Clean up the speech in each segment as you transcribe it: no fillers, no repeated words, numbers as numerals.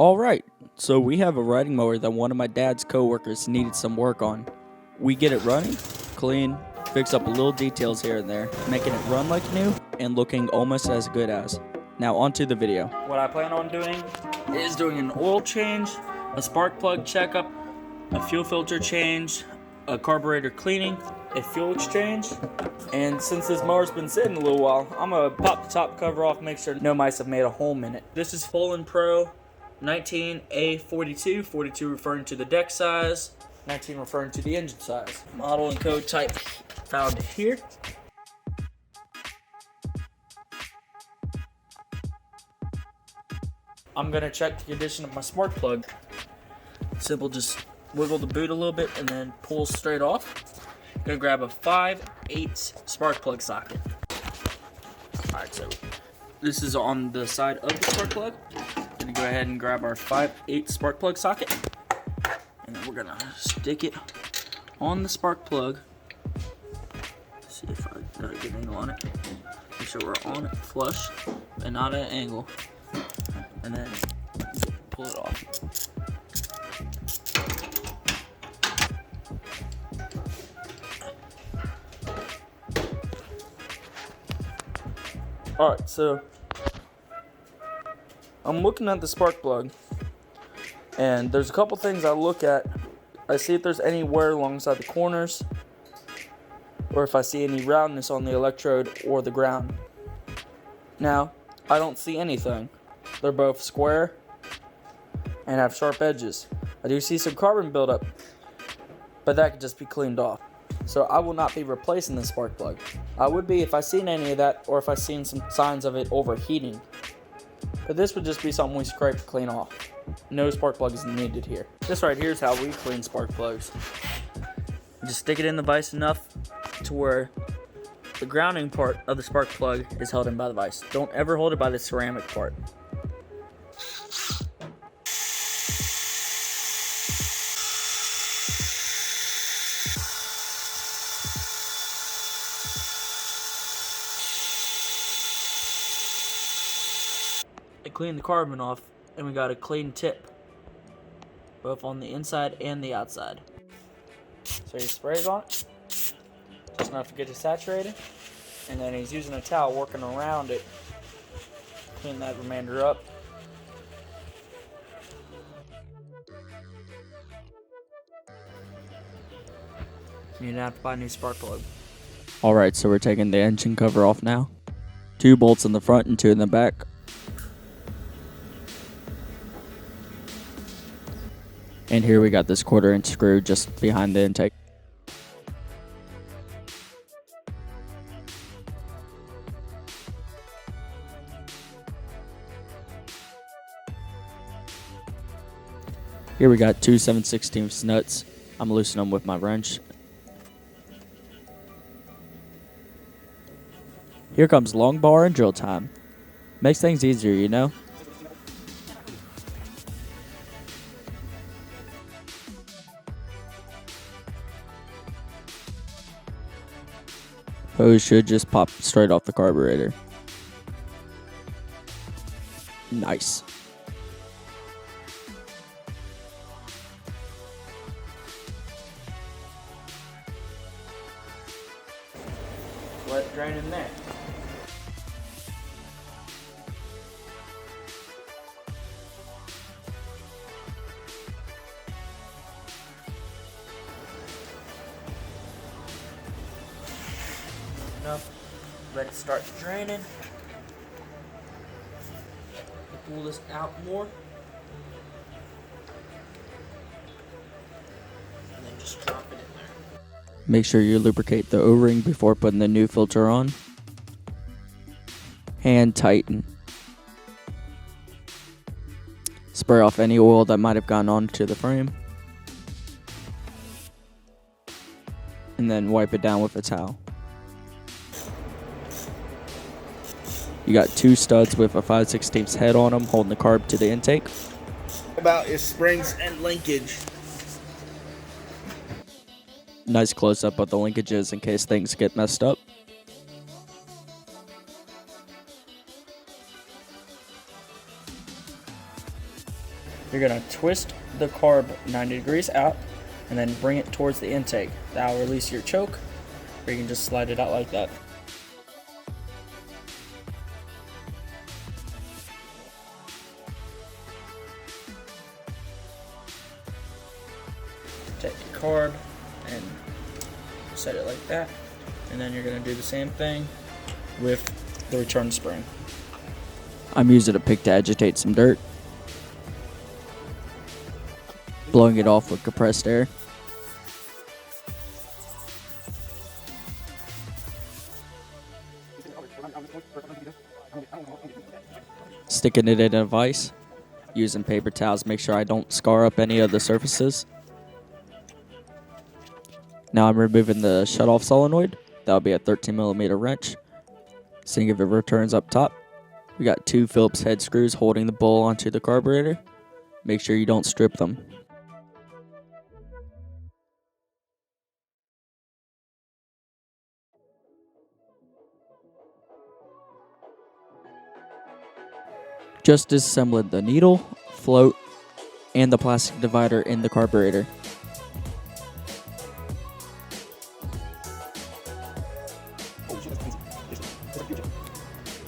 Alright, so we have a riding mower that one of my dad's coworkers needed some work on. We get it running, clean, fix up little details here and there, making it run like new and looking almost as good as. Now onto the video. What I plan on doing is doing an oil change, a spark plug checkup, a fuel filter change, a carburetor cleaning, a fuel exchange, and since this mower's been sitting a little while, I'm gonna pop the top cover off, make sure no mice have made a home in it. This is Fullen Pro 19A42, 42 referring to the deck size, 19 referring to the engine size. Model and code type found here. I'm gonna check the condition of my spark plug. Simple, just wiggle the boot a little bit and then pull straight off. Gonna grab a 5/8 spark plug socket. Alright, so this is on the side of the spark plug. Gonna go ahead and grab our 5/8 spark plug socket. And then we're gonna stick it on the spark plug. See if I got a good angle on it. Make sure we're on it flush and not at an angle. And then pull it off. Alright, so I'm looking at the spark plug, and there's a couple things I look at. I see if there's any wear alongside the corners, or if I see any roundness on the electrode or the ground. Now, I don't see anything. They're both square and have sharp edges. I do see some carbon buildup, but that could just be cleaned off. So I will not be replacing the spark plug. I would be if I seen any of that, or if I seen some signs of it overheating. But this would just be something we scrape to clean off. No spark plug is needed here. This right here is how we clean spark plugs. Just stick it in the vise enough to where the grounding part of the spark plug is held in by the vise. Don't ever hold it by the ceramic part. Clean the carbon off, and we got a clean tip, both on the inside and the outside. So he sprays on it, just enough to get it saturated, and then he's using a towel working around it, clean that remainder up. You're gonna have to buy a new spark plug. Alright, so we're taking the engine cover off now. 2 bolts in the front and 2 in the back. And here we got this 1/4-inch screw just behind the intake. Here we got 2 7/16 nuts. I'm loosening them with my wrench. Here comes long bar and drill time. Makes things easier, you know? Hose should just pop straight off the carburetor. Nice. Let it drain in there. Let it start draining. Pull this out more. And then just drop it in there. Make sure you lubricate the O-ring before putting the new filter on. Hand tighten. Spray off any oil that might have gone onto the frame. And then wipe it down with a towel. You got 2 studs with a 5/16 head on them holding the carb to the intake. About is springs and linkage. Nice close up of the linkages in case things get messed up. You're going to twist the carb 90 degrees out and then bring it towards the intake. That will release your choke, or you can just slide it out like that. Take your carb and set it like that, and then you're going to do the same thing with the return spring. I'm using a pick to agitate some dirt, blowing it off with compressed air. Sticking it in a vise, using paper towels, make sure I don't scar up any of the surfaces. Now I'm removing the shutoff solenoid. That'll be a 13mm wrench. Seeing if it returns up top. We got 2 Phillips head screws holding the bowl onto the carburetor. Make sure you don't strip them. Just disassembling the needle, float, and the plastic divider in the carburetor.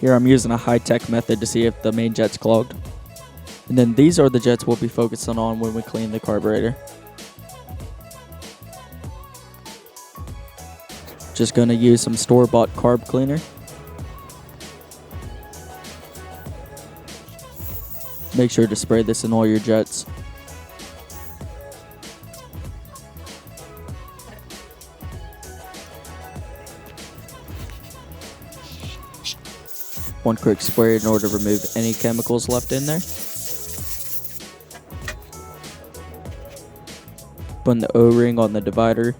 Here I'm using a high-tech method to see if the main jet's clogged. And then these are the jets we'll be focusing on when we clean the carburetor. Just going to use some store-bought carb cleaner. Make sure to spray this in all your jets. One quick spray in order to remove any chemicals left in there. Put the O-ring on the divider.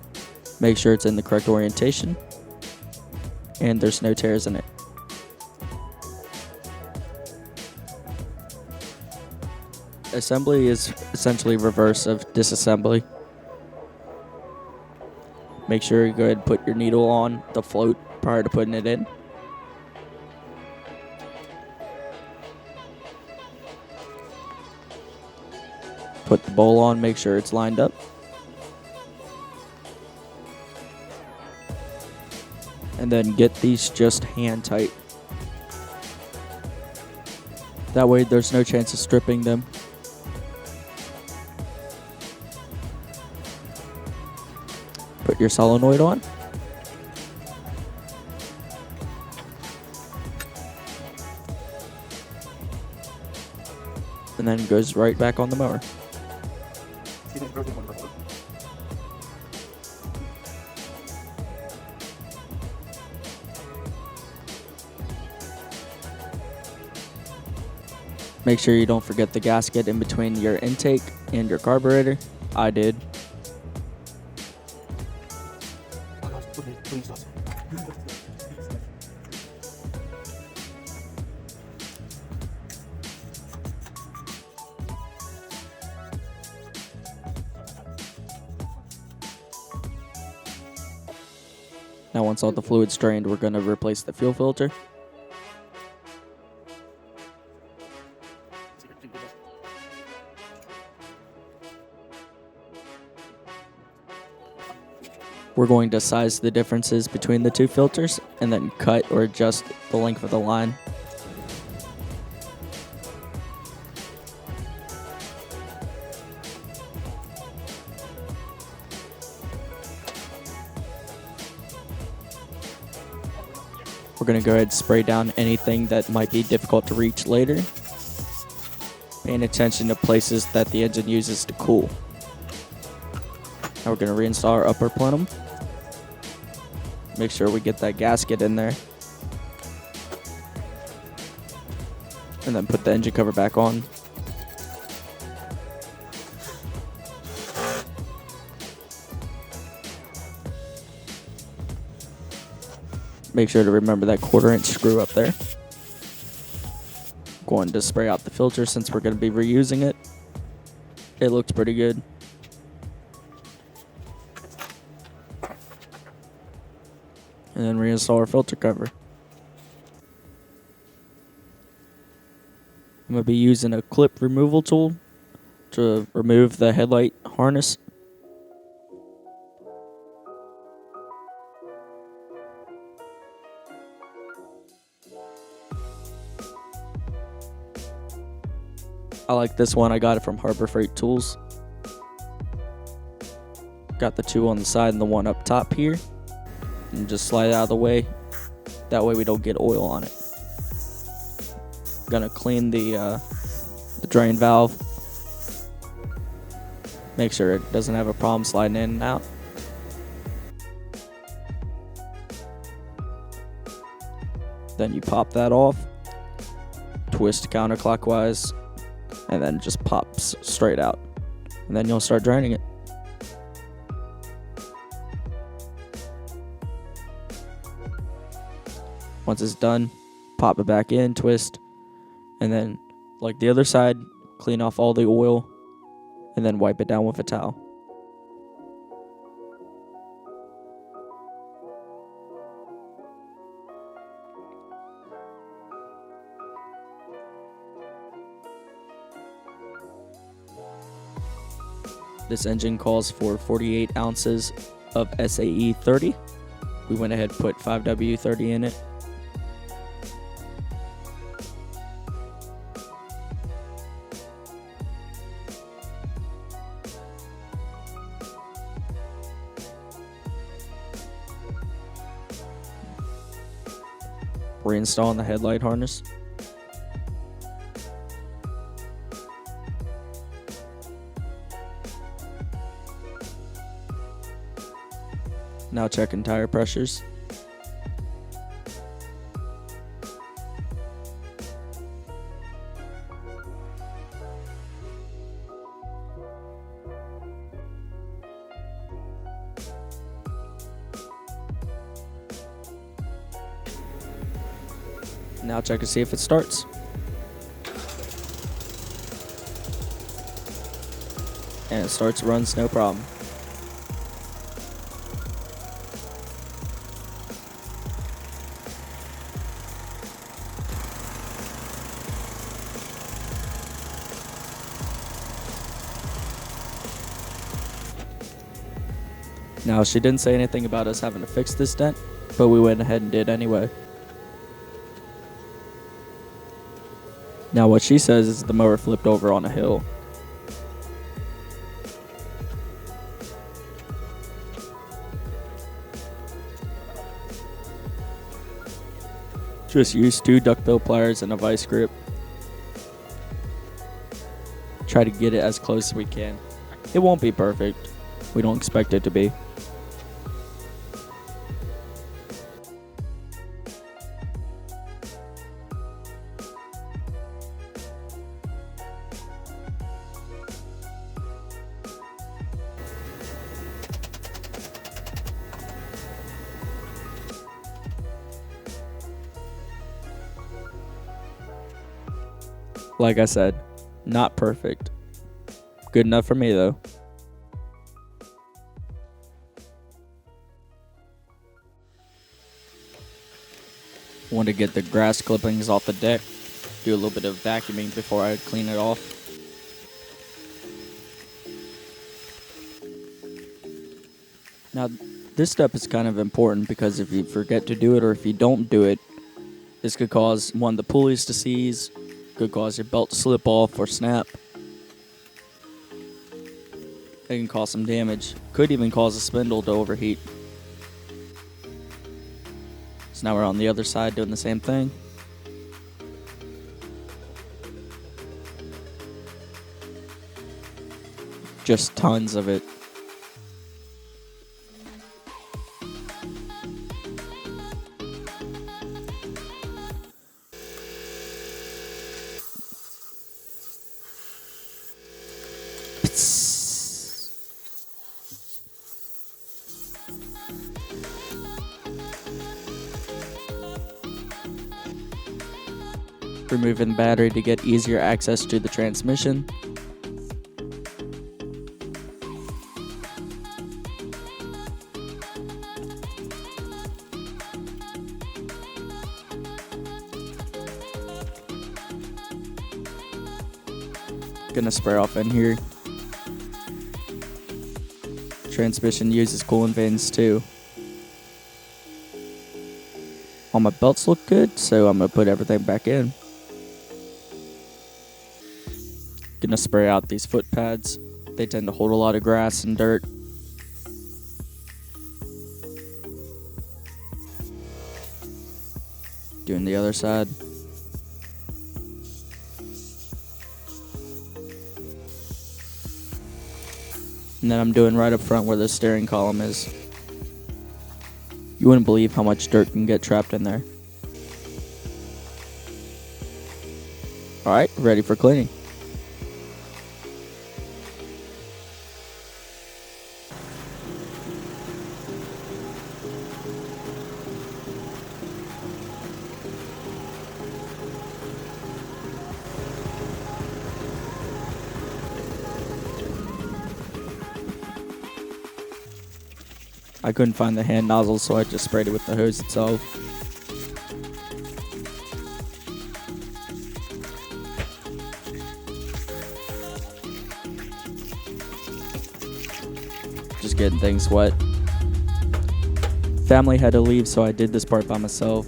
Make sure it's in the correct orientation. And there's no tears in it. Assembly is essentially reverse of disassembly. Make sure you go ahead and put your needle on the float prior to putting it in. Put the bowl on, make sure it's lined up. And then get these just hand tight. That way there's no chance of stripping them. Put your solenoid on. And then it goes right back on the mower. Make sure you don't forget the gasket in between your intake and your carburetor. I did. Now once all the fluid's drained, we're going to replace the fuel filter. We're going to size the differences between the two filters and then cut or adjust the length of the line. We're going to go ahead and spray down anything that might be difficult to reach later. Paying attention to places that the engine uses to cool. Now we're going to reinstall our upper plenum. Make sure we get that gasket in there. And then put the engine cover back on. Make sure to remember that 1/4 inch screw up there. Going to spray out the filter since we're going to be reusing it. It looks pretty good. And then reinstall our filter cover. I'm going to be using a clip removal tool to remove the headlight harness. I like this one. I got it from Harbor Freight Tools. Got the two on the side and the one up top here. And just slide it out of the way. That way we don't get oil on it. Gonna clean the drain valve. Make sure it doesn't have a problem sliding in and out. Then you pop that off. Twist counterclockwise. And then just pops straight out. And then you'll start draining it. Once it's done, pop it back in, twist, and then, like the other side, clean off all the oil, and then wipe it down with a towel. This engine calls for 48 ounces of SAE 30. We went ahead and put 5W30 in it. Reinstalling the headlight harness. Now checking tire pressures. Now check to see if it starts. And it starts, runs, no problem. Now, she didn't say anything about us having to fix this dent, but we went ahead and did anyway. Now, what she says is the mower flipped over on a hill. Just use 2 duckbill pliers and a vice grip. Try to get it as close as we can. It won't be perfect. We don't expect it to be. Like I said, not perfect. Good enough for me though. Want to get the grass clippings off the deck. Do a little bit of vacuuming before I clean it off. Now, this step is kind of important because if you forget to do it or if you don't do it, this could cause one of the pulleys to seize, could cause your belt to slip off or snap. It can cause some damage. Could even cause a spindle to overheat. So now we're on the other side doing the same thing. Just tons of it. Removing the battery to get easier access to the transmission. Gonna spray off in here. Transmission uses coolant vanes too. All my belts look good, so I'm gonna put everything back in. Gonna spray out these foot pads. They tend to hold a lot of grass and dirt. Doing the other side. And then I'm doing right up front where the steering column is. You wouldn't believe how much dirt can get trapped in there. Alright, ready for cleaning. I couldn't find the hand nozzle, so I just sprayed it with the hose itself. Just getting things wet. Family had to leave, so I did this part by myself.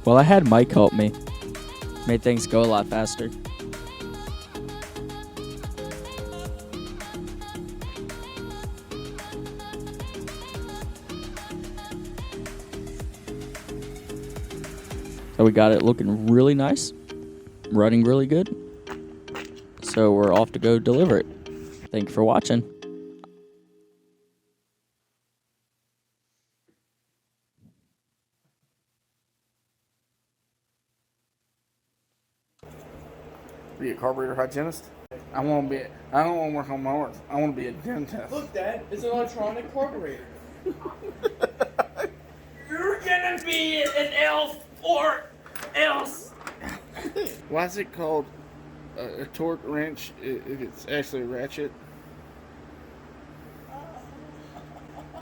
Well, I had Mike help me. Made things go a lot faster. So we got it looking really nice, running really good. So we're off to go deliver it. Thank you for watching. Be a carburetor hygienist? I don't want to work on mowers. I want to be a dentist. Look, Dad, it's an electronic carburetor. You're gonna be an elf or else. Why is it called a torque wrench if it's actually a ratchet?